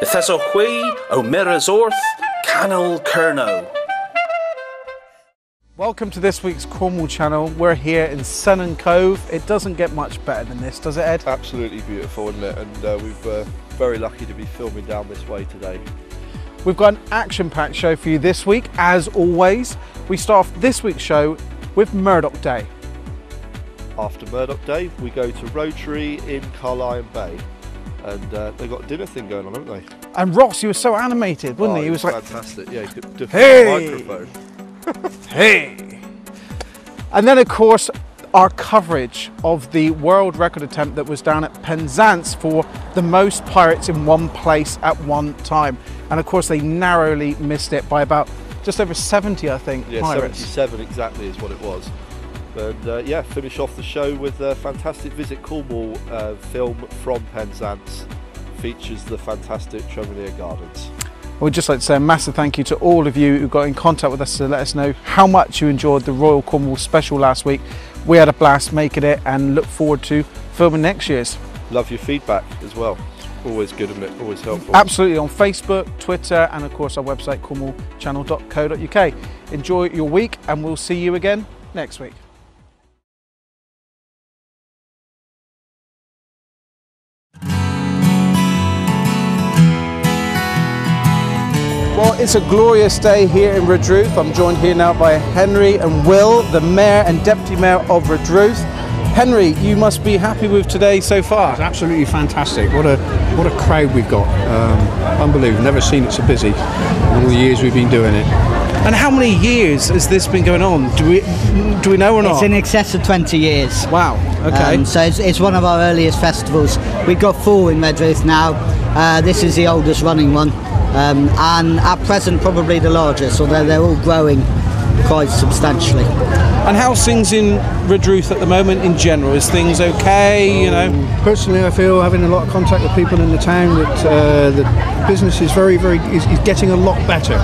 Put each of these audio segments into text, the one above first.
Ithesowhui o Mirasorth, Canal Kerno. Welcome to this week's Cornwall channel. We're here in Sennan Cove. It doesn't get much better than this, does it, Ed? Absolutely beautiful, isn't it? And we're very lucky to be filming down this way today. We've got an action-packed show for you this week, as always. We start off this week's show with Murdoch Day. After Murdoch Day, we go to Rotary in Carlisle Bay. And they've got a dinner thing going on, haven't they? And Ross, he was so animated, wasn't he? He was like, fantastic. Yeah, he could defend hey! the microphone. Hey! And then, of course, our coverage of the world record attempt that was down at Penzance for the most pirates in one place at one time. And of course, they narrowly missed it by about just over 70, I think, yeah, pirates. 77 exactly is what it was. And yeah, finish off the show with a fantastic Visit Cornwall film from Penzance. Features the fantastic Tremelier Gardens. We'd just like to say a massive thank you to all of you who got in contact with us to let us know how much you enjoyed the Royal Cornwall special last week. We had a blast making it and look forward to filming next year's. Love your feedback as well. Always good, isn't it? Always helpful. Absolutely, on Facebook, Twitter, and of course our website cornwallchannel.co.uk. Enjoy your week and we'll see you again next week. Well, it's a glorious day here in Redruth. I'm joined here now by Henry and Will, the Mayor and Deputy Mayor of Redruth. Henry, you must be happy with today so far. It's absolutely fantastic. What a crowd we've got. Unbelievable. Never seen it so busy in all the years we've been doing it. And how many years has this been going on? Do we know or not? It's in excess of 20 years. Wow, okay. So it's one of our earliest festivals. We've got 4 in Redruth now. This is the oldest running one. And at present probably the largest, although they're all growing quite substantially. And how's things in Redruth at the moment in general? Is things okay, you know? Personally, I feel, having a lot of contact with people in the town, that the business is is getting a lot better.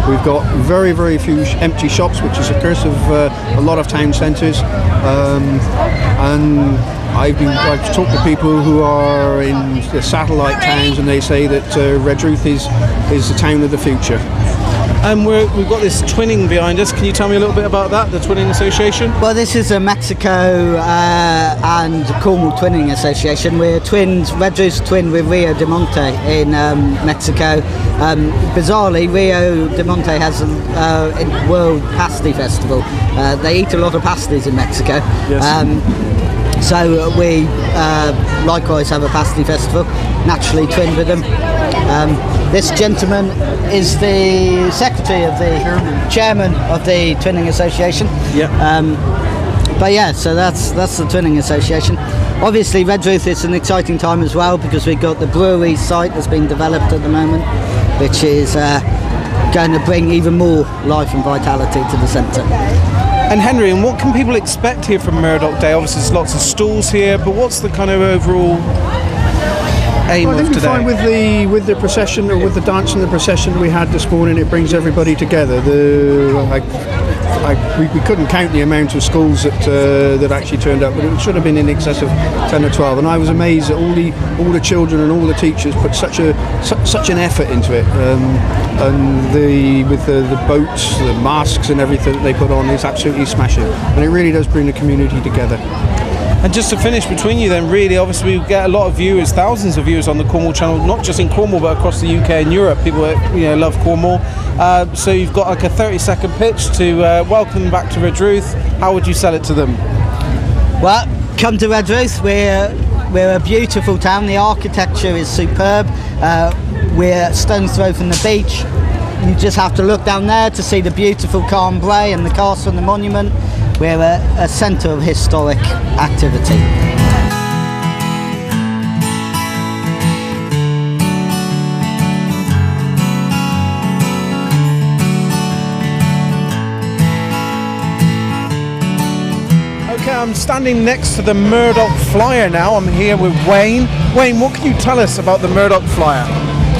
We've got very few empty shops, which is a curse of a lot of town centres. And I've talked to people who are in the satellite towns, and they say that Redruth is the town of the future. And we've got this twinning behind us. Can you tell me a little bit about that, the Twinning Association? Well, this is a Mexico and Cornwall Twinning Association. We're twins, Redruth's twin with Rio de Monte in Mexico. Bizarrely, Rio de Monte has a World Pasty Festival. They eat a lot of pasties in Mexico. Yes. So we likewise have a pasty festival, naturally twinned with them. This gentleman is the secretary of the chairman of the Twinning Association. Yeah. But yeah, so that's the Twinning Association. Obviously, Redruth is an exciting time as well because we've got the brewery site that's being developed at the moment, which is going to bring even more life and vitality to the centre. And Henry, and what can people expect here from Murdoch Day? Obviously there's lots of stalls here, but what's the kind of overall aim of today? I think with the procession, or with the dance and the procession we had this morning, it brings everybody together. We couldn't count the amount of schools that actually turned up, but it should have been in excess of 10 or 12. And I was amazed that all the children and all the teachers put such an effort into it. And with the boats, the masks and everything that they put on is absolutely smashing. And it really does bring the community together. And just to finish between you then, really, obviously we get a lot of viewers, thousands of viewers on the Cornwall channel, not just in Cornwall but across the UK and Europe. People love Cornwall. So you've got like a 30-second pitch to welcome them back to Redruth. How would you sell it to them? Well, come to Redruth. We're a beautiful town. The architecture is superb. We're stone's throw from the beach. You just have to look down there to see the beautiful Calm Brae and the castle and the monument. We're a centre of historic activity. Okay, I'm standing next to the Murdoch Flyer now. I'm here with Wayne. Wayne, what can you tell us about the Murdoch Flyer?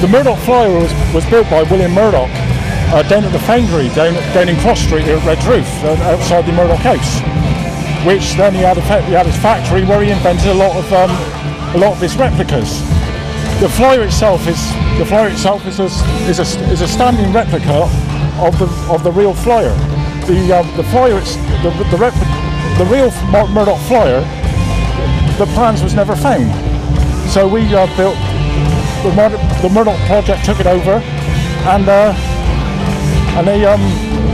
The Murdoch Flyer was built by William Murdoch down at the foundry down in Cross Street here at Redruth, outside the Murdoch House, which then he had his factory where he invented a lot of his replicas. The flyer itself is a standing replica of the real flyer. The flyer, the real Murdoch flyer, the plans was never found. So we built the Murdoch project, took it over, and they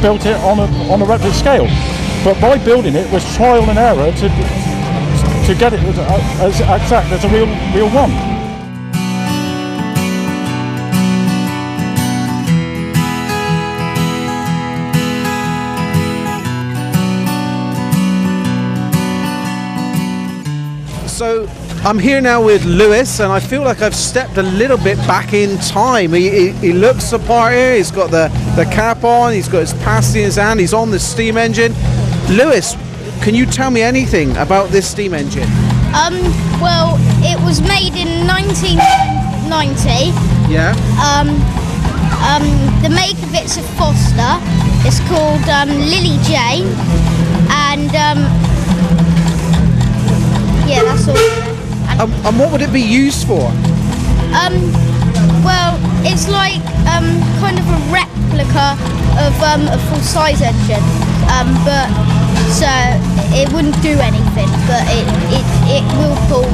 built it on a replica scale. But by building it was trial and error to get it as exact as a real one. So I'm here now with Lewis, and I feel like I've stepped a little bit back in time. He looks the part here. He's got the cap on, he's got his pasty in his hand, he's on the steam engine. Lewis, can you tell me anything about this steam engine? Well, it was made in 1990. Yeah. The make of it's a Foster. It's called Lily Jane, and yeah, that's all. And what would it be used for? Well, it's like kind of a replica of a full-size engine, but so it wouldn't do anything, but it will pull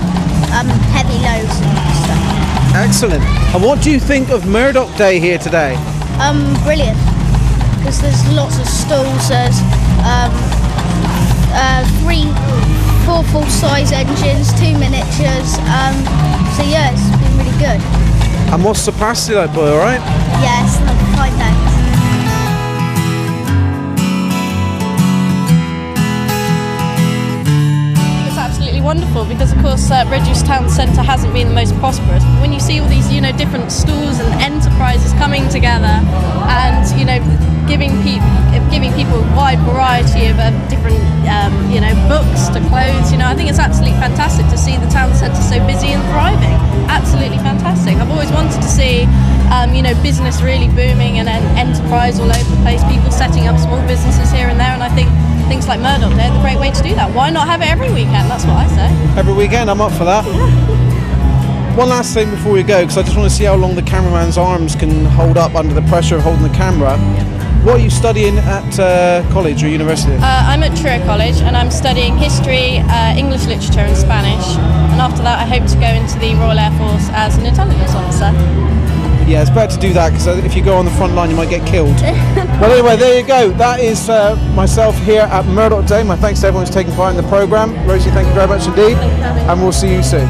heavy loads and stuff. Excellent. And what do you think of Murdoch Day here today? Brilliant, because there's lots of stalls. There's 4 full-size engines, 2 miniatures. So yeah, it's been really good. And what's the pasty like, boy? All right? Yeah, it's not fine, thanks. Wonderful, because of course Redruth Town Centre hasn't been the most prosperous. But when you see all these different stores and enterprises coming together and giving people a wide variety of different books to clothes, I think it's absolutely fantastic to see the town centre so busy and thriving. Absolutely fantastic. I've always wanted to see business really booming and enterprise all over the place, people setting up small businesses here and there, and I think things like Murdoch Day are the great way to do that. Why not have it every weekend? That's what I say. Every weekend, I'm up for that. Yeah. One last thing before we go, because I just want to see how long the cameraman's arms can hold up under the pressure of holding the camera. What are you studying at college or university? I'm at Truro College, and I'm studying history, English literature and Spanish, and after that I hope to go into the Royal Air Force as an intelligence officer. Yeah, it's better to do that, because if you go on the front line you might get killed. Well, anyway, there you go. That is myself here at Murdoch Day. My thanks to everyone who's taking part in the programme. Rosie, thank you very much indeed. And we'll see you soon.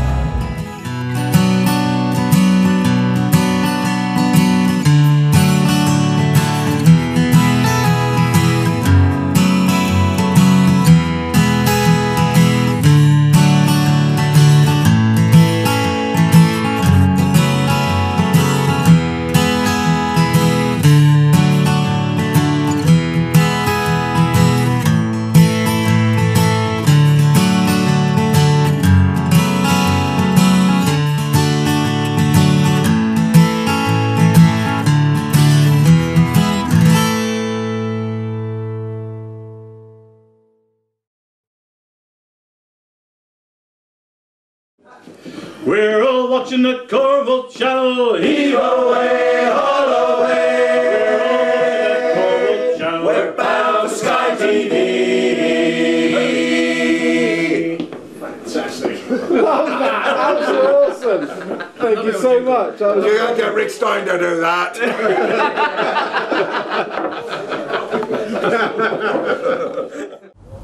We're all watching the Cornwall channel, heave away, haul away. We're bound for Sky TV. Fantastic. Love that, that was awesome. Thank you so much. You can't get Rick Stein to do that.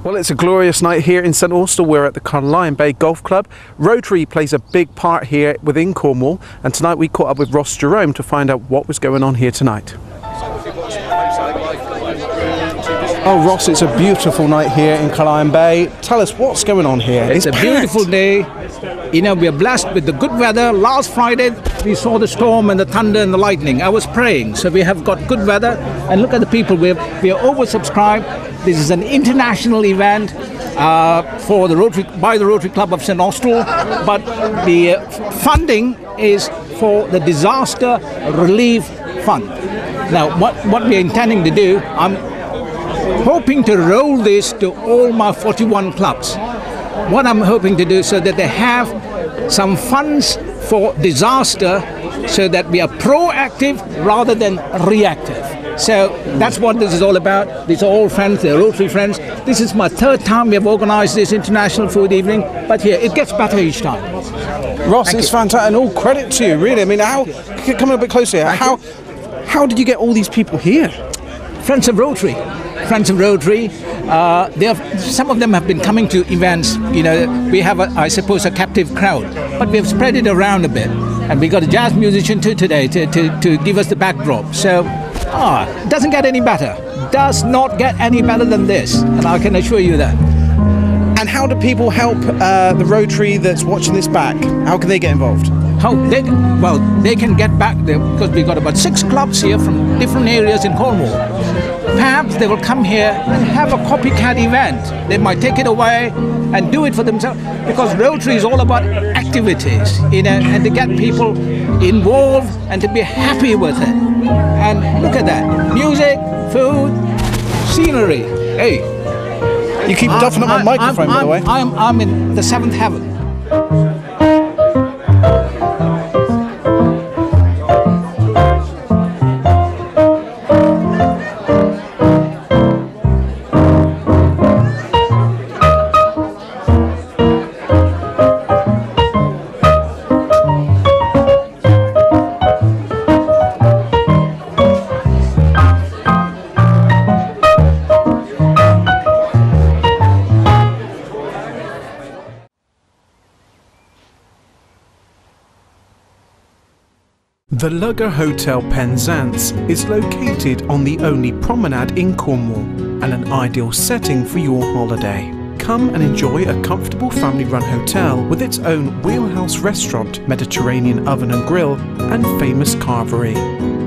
Well, it's a glorious night here in St Austell. We're at the Carlisle Bay Golf Club. Rotary plays a big part here within Cornwall, and tonight we caught up with Ross Jerome to find out what was going on here tonight. Oh, Ross, it's a beautiful night here in Carlisle Bay. Tell us what's going on here. It's a beautiful day. We are blessed with the good weather. Last Friday we saw the storm and the thunder and the lightning. I was praying, so we have got good weather. And look at the people. We are oversubscribed. This is an international event by the Rotary Club of St Austell, but the funding is for the Disaster Relief Fund. Now, what we are intending to do, I'm hoping to roll this to all my 41 clubs. What I'm hoping to do so that they have some funds for disaster so that we are proactive rather than reactive. So that's what this is all about. These are all friends, they're Rotary friends. This is my third time we have organised this International Food Evening, but here, it gets better each time. Ross, it's fantastic, and all credit to you, really. I mean, coming a bit closer here, how did you get all these people here? Friends of Rotary. Friends of Rotary. Some of them have been coming to events. You know, we have, I suppose, a captive crowd, but we have spread it around a bit. And we got a jazz musician too today to give us the backdrop. So, it doesn't get any better. Does not get any better than this, and I can assure you that. And how do people help the Rotary that's watching this back? How can they get involved? They can get back there because we've got about 6 clubs here from different areas in Cornwall. Perhaps they will come here and have a copycat event. They might take it away and do it for themselves, because Rotary is all about activities, you know, and to get people involved and to be happy with it. And look at that, music, food, scenery. Hey, you keep duffing up my microphone, by the way. I'm in the 7th heaven. The Lugger Hotel Penzance is located on the only promenade in Cornwall and an ideal setting for your holiday. Come and enjoy a comfortable family-run hotel with its own wheelhouse restaurant, Mediterranean oven and grill, and famous carvery.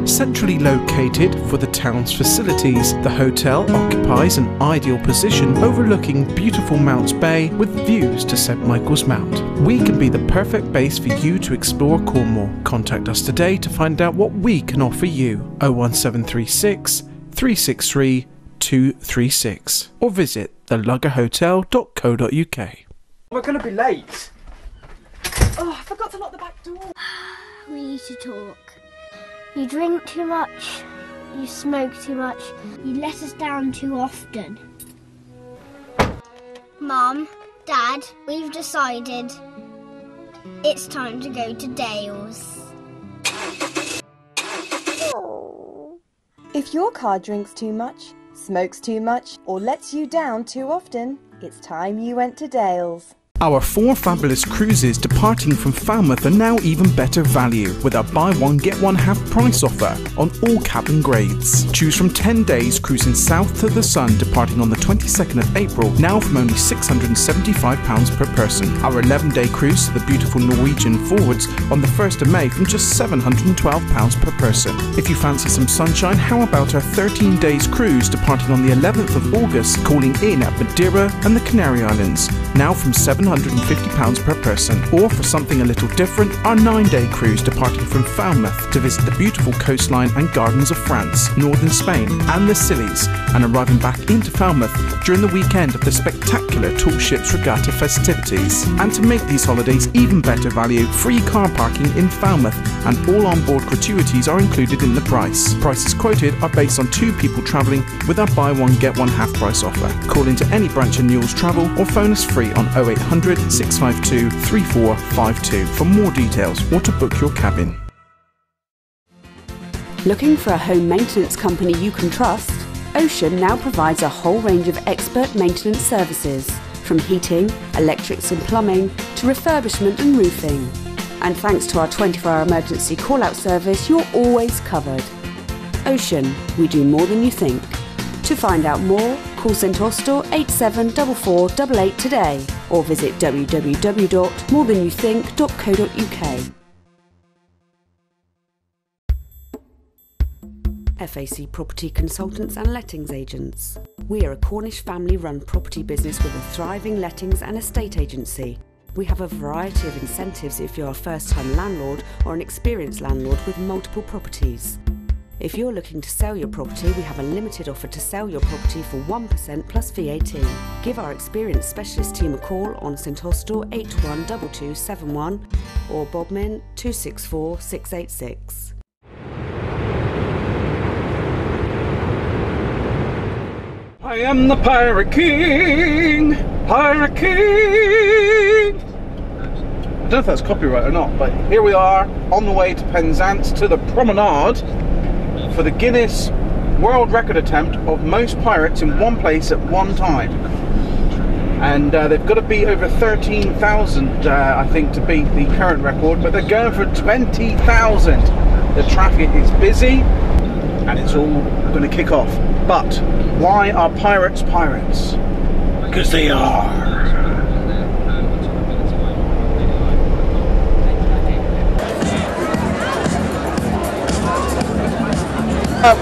Centrally located for the town's facilities, the hotel occupies an ideal position overlooking beautiful Mounts Bay with views to St Michael's Mount. We can be the perfect base for you to explore Cornwall. Contact us today to find out what we can offer you. 01736 363 236 or visit theluggerhotel.co.uk. We're going to be late. Oh, I forgot to lock the back door. We need to talk. You drink too much, you smoke too much, you let us down too often. Mum, Dad, we've decided it's time to go to Dale's. If your car drinks too much, smokes too much, or lets you down too often, it's time you went to Dale's. Our 4 fabulous cruises departing from Falmouth are now even better value with our buy one get one half price offer on all cabin grades. Choose from 10 days cruising south to the sun departing on the 22nd of April, now from only £675 per person. Our 11-day cruise to the beautiful Norwegian Forwards on the 1st of May from just £712 per person. If you fancy some sunshine, how about our 13 days cruise departing on the 11th of August, calling in at Madeira and the Canary Islands, now from £750 per person. Or for something a little different, our 9-day cruise departing from Falmouth to visit the beautiful coastline and gardens of France, northern Spain and the Scillies, and arriving back into Falmouth during the weekend of the spectacular Tall Ships Regatta festivities. And to make these holidays even better value, free car parking in Falmouth and all on-board gratuities are included in the price. Prices quoted are based on 2 people travelling with our buy one get one half price offer. Call into any branch of Newell's Travel or phone us free on 0800 652 3452 for more details or to book your cabin. Looking for a home maintenance company you can trust? Ocean now provides a whole range of expert maintenance services, from heating, electrics and plumbing to refurbishment and roofing. And thanks to our 24-hour emergency call-out service, you're always covered. Ocean, we do more than you think. To find out more, call St Austell 874488 today or visit www.morethanyoutthink.co.uk. FAC Property Consultants and Lettings Agents. We are a Cornish family-run property business with a thriving lettings and estate agency. We have a variety of incentives if you're a first-time landlord or an experienced landlord with multiple properties. If you're looking to sell your property, we have a limited offer to sell your property for 1% plus VAT. Give our experienced specialist team a call on St Austell 812271 or Bodmin 264 686. I am the Pirate King! Pirate King! I don't know if that's copyright or not, but here we are on the way to Penzance to the promenade for the Guinness World Record attempt of most pirates in one place at one time. And they've got to beat over 13,000, I think, to beat the current record, but they're going for 20,000. The traffic is busy and it's all going to kick off. But why are pirates pirates? Because they are.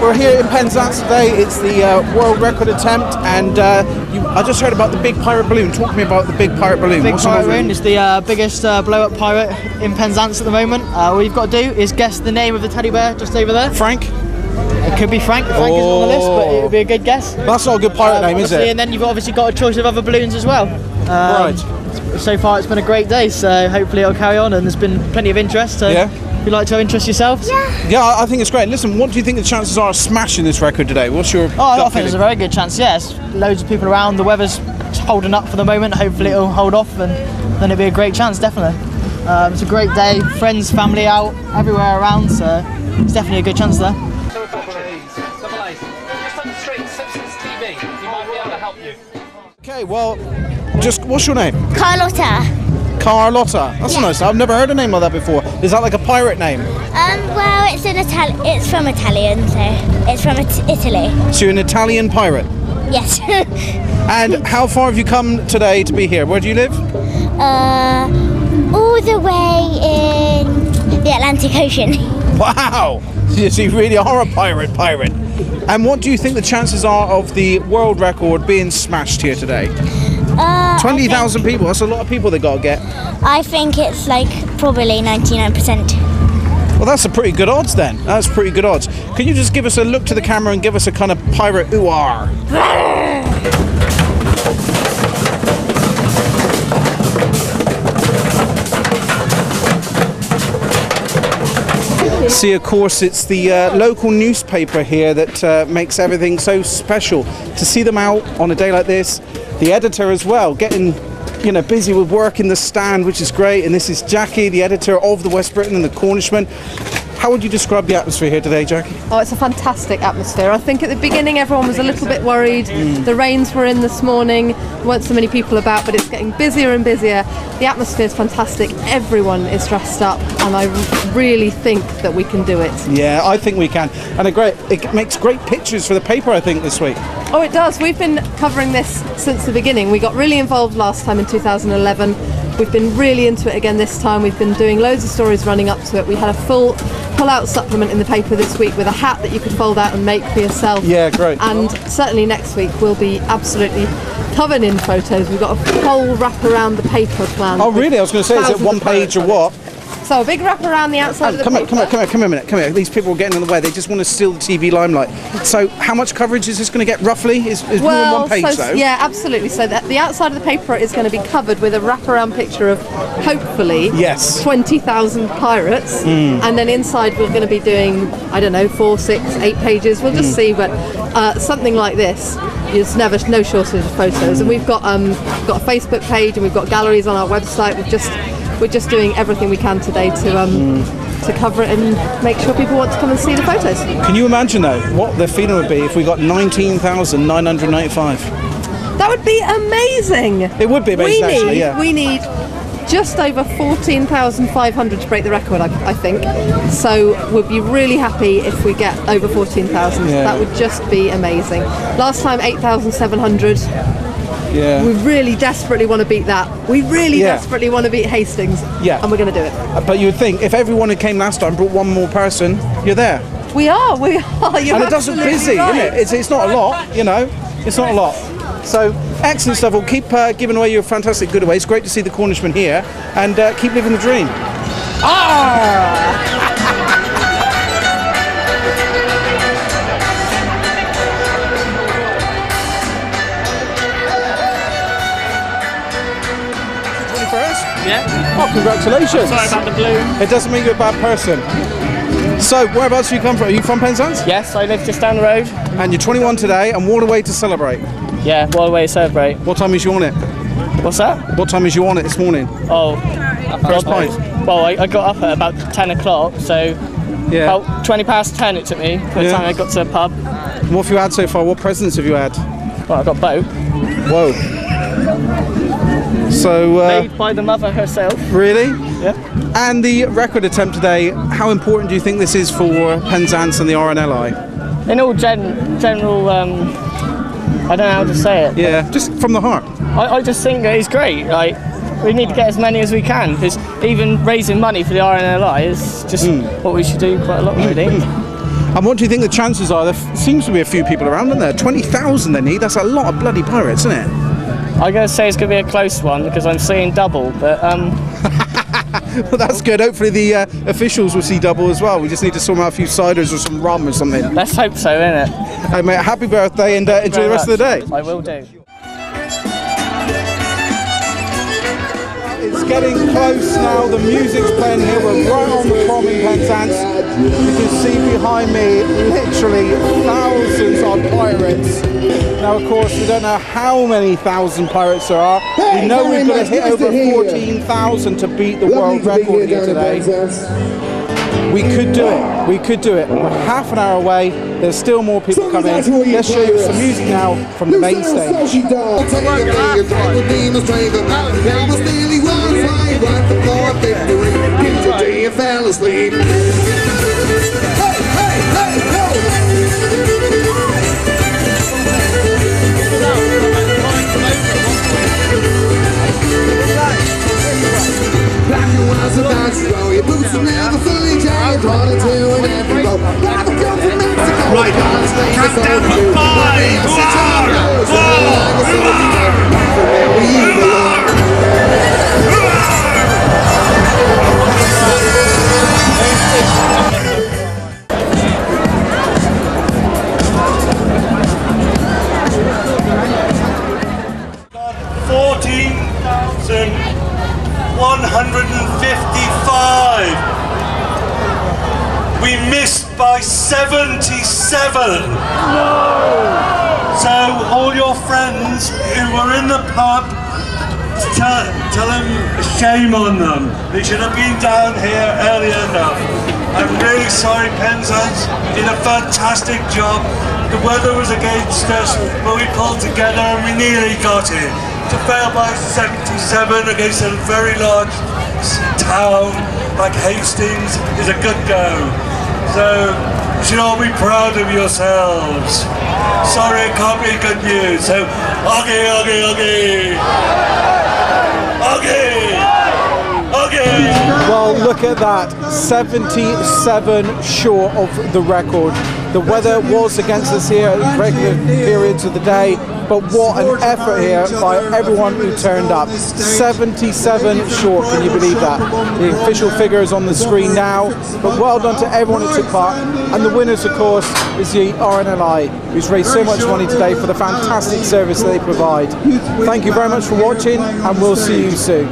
We're here in Penzance today. It's the world record attempt, and I just heard about the big pirate balloon. Talk to me about the big pirate balloon. Big pirate balloon is the biggest blow-up pirate in Penzance at the moment. All you've got to do is guess the name of the teddy bear just over there. Frank? It could be Frank. Frank isn't on the list, but it would be a good guess. That's not a good pirate name, is it? And then you've obviously got a choice of other balloons as well. Right. So far, it's been a great day, so hopefully it'll carry on, and there's been plenty of interest. So yeah. If you'd like to interest yourselves? Yeah, I think it's great. Listen, what do you think the chances are of smashing this record today? What's your I think there's a very good chance, yes. Loads of people around, the weather's holding up for the moment, hopefully it'll hold off, and then it'll be a great chance, definitely. It's a great day, friends, family out, everywhere around, so it's definitely a good chance there. Okay, well, just what's your name? Carlotta. Carlotta. That's a nice name. I've never heard a name like that before. Is that like a pirate name? Well, it's from Italian, so it's from Italy. So you're an Italian pirate? Yes. And how far have you come today to be here? Where do you live? All the way in the Atlantic Ocean. Wow! So you really are a pirate. And what do you think the chances are of the world record being smashed here today? 20,000 people, that's a lot of people they got to get. I think it's like probably 99%. Well, that's a pretty good odds then. That's pretty good odds. Can you just give us a look to the camera and give us a kind of pirate ooh-ah? See, of course, it's the local newspaper here that makes everything so special. To see them out on a day like this, the editor as well, getting busy with work in the stand, which is great. And this is Jackie, the editor of the West Briton and the Cornishman. How would you describe the atmosphere here today, Jackie? Oh, it's a fantastic atmosphere. I think at the beginning everyone was a little bit worried. The rains were in this morning, there weren't so many people about, but it's getting busier and busier. The atmosphere is fantastic. Everyone is dressed up, and I really think that we can do it. Yeah, I think we can. And it makes great pictures for the paper, I think, this week. Oh, it does. We've been covering this since the beginning. We got really involved last time in 2011. We've been really into it again this time. We've been doing loads of stories running up to it. We had a full pull-out supplement in the paper this week with a hat that you could fold out and make for yourself. Yeah, great. And certainly next week we'll be absolutely covered in photos. We've got a whole wrap around the paper plan. Oh, really? I was going to say, is it one page or what? So a big wrap around the outside of the paper. Come here a minute. Come here. These people are getting in the way. They just want to steal the TV limelight. So how much coverage is this going to get roughly? Is more than one page though? Yeah, absolutely. So the outside of the paper is going to be covered with a wraparound picture of hopefully 20,000 pirates, and then inside we're going to be doing, I don't know, 4, 6, 8 pages. We'll just see, but something like this. There's no shortage of photos, and we've got a Facebook page and we've got galleries on our website. We're just doing everything we can today to cover it and make sure people want to come and see the photos. Can you imagine though what the feeling would be if we got 19,995? That would be amazing. It would be amazing, actually. Yeah. We need just over 14,500 to break the record, I think. So we'll be really happy if we get over 14,000. Yeah. That would just be amazing. Last time 8,700. Yeah. We really desperately want to beat that. We really desperately want to beat Hastings. Yeah. And we're going to do it. But you would think if everyone who came last time brought one more person, you're there. We are. You're and it doesn't busy, right. isn't it? It's not a lot, It's not a lot. So excellent stuff. We'll keep giving away your fantastic good away. It's great to see the Cornishman here, and keep living the dream. Ah! Yeah. Oh, congratulations. Sorry about the bloom. It doesn't make you a bad person. So, whereabouts do you come from? Are you from Penzance? Yes, I live just down the road. And you're 21 today, and what a way to celebrate. Yeah, what a way to celebrate. What time is you on it? What's that? What time is you on it this morning? Oh, first pint. Well, I got up at about 10 o'clock, so yeah. About 20 past 10 it took me by the time I got to the pub. What have you had so far? What presents have you had? Well, I got both. Whoa. So made by the mother herself. Really? Yeah. And the record attempt today, how important do you think this is for Penzance and the RNLI? In all general, I don't know how to say it. Yeah, just from the heart. I just think that it's great. Like, we need to get as many as we can, because even raising money for the RNLI is just what we should do quite a lot, really. And what do you think the chances are? There seems to be a few people around, isn't there? 20,000 they need. That's a lot of bloody pirates, isn't it? I'm going to say it's going to be a close one because I'm seeing double, but well, that's good. Hopefully the officials will see double as well. We just need to sort out a few ciders or some rum or something. Let's hope so, innit? Hey mate, happy birthday and enjoy the rest of the day. I will do. It's getting close now. The music's playing here. We're right on the prom in Penzance. You can see behind me literally thousands of pirates. Now, of course, we don't know how many thousand pirates there are. We know we've got to hit over 14,000 to beat the world record here today. We could do it. We could do it. We're half an hour away. There's still more people coming. Let's show you some music now from the main stage. Right, countdown for 5, 14,155. We missed by 77. No! So all your friends who were in the pub, tell them shame on them. They should have been down here early enough. I'm really sorry, Penzance. Did a fantastic job. The weather was against us, but we pulled together and we nearly got it. To fail by 77 against a very large town like Hastings is a good go. So you should all be proud of yourselves. Sorry, it can't be good news. So, okay. Well, look at that. 77 short of the record. The weather was against us here at regular periods of the day, but what an effort here by everyone who turned up. 77 short, can you believe that? The official figure is on the screen now, but well done to everyone who took part. And the winners, of course, is the RNLI, who's raised so much money today for the fantastic service that they provide. Thank you very much for watching, and we'll see you soon.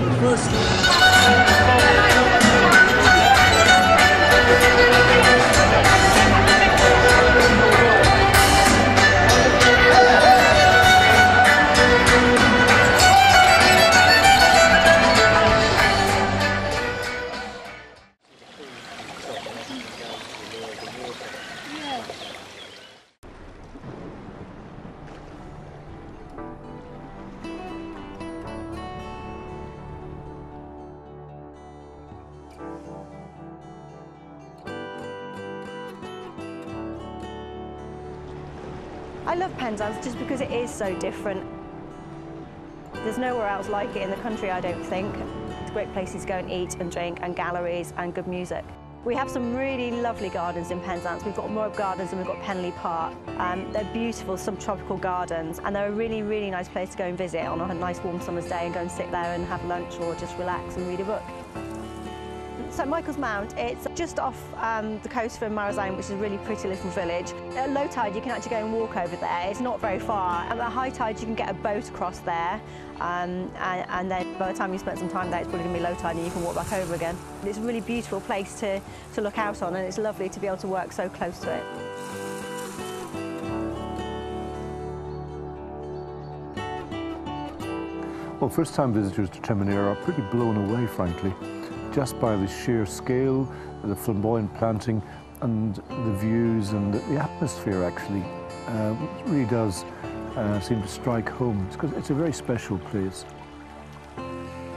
I love Penzance just because it is so different. There's nowhere else like it in the country, I don't think. It's great places to go and eat and drink, and galleries and good music. We have some really lovely gardens in Penzance. We've got Murdoch Gardens and we've got Penley Park. They're beautiful subtropical gardens, and they're a really, really nice place to go and visit on a nice warm summer's day and go and sit there and have lunch or just relax and read a book. So Michael's Mount, it's just off the coast from Marazine, which is a really pretty little village. At low tide you can actually go and walk over there, it's not very far. At high tide you can get a boat across there, and then by the time you spend some time there it's probably going to be low tide and you can walk back over again. It's a really beautiful place to look out on, and it's lovely to be able to work so close to it. Well, first-time visitors to Tremenere are pretty blown away, frankly, just by the sheer scale, the flamboyant planting and the views and the atmosphere, actually. It really does seem to strike home. It's a very special place.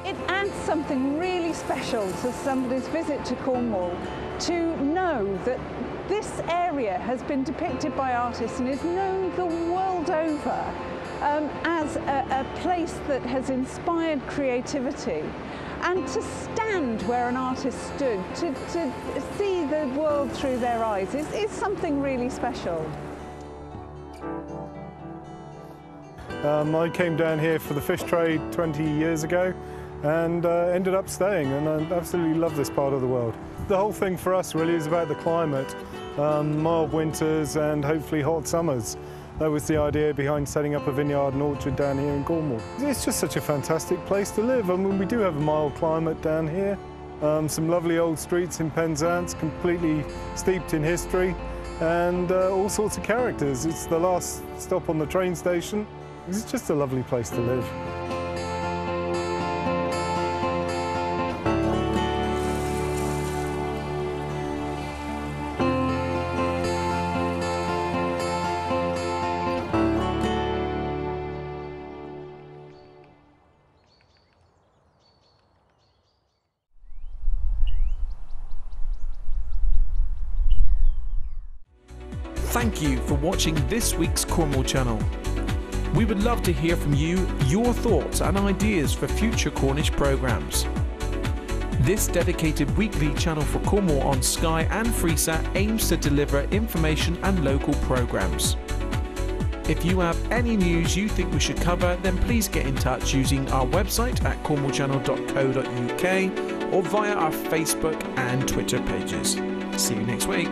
It adds something really special to somebody's visit to Cornwall to know that this area has been depicted by artists and is known the world over as a place that has inspired creativity. And to stand where an artist stood, to see the world through their eyes is something really special. I came down here for the fish trade 20 years ago and ended up staying, and I absolutely love this part of the world. The whole thing for us really is about the climate, mild winters and hopefully hot summers. That was the idea behind setting up a vineyard and orchard down here in Cornwall. It's just such a fantastic place to live. I mean, we do have a mild climate down here, some lovely old streets in Penzance, completely steeped in history, and all sorts of characters. It's the last stop on the train station. It's just a lovely place to live. Thank you for watching this week's Cornwall channel. We would love to hear from you, your thoughts and ideas for future Cornish programmes. This dedicated weekly channel for Cornwall on Sky and Freesat aims to deliver information and local programmes. If you have any news you think we should cover, then please get in touch using our website at cornwallchannel.co.uk or via our Facebook and Twitter pages. See you next week.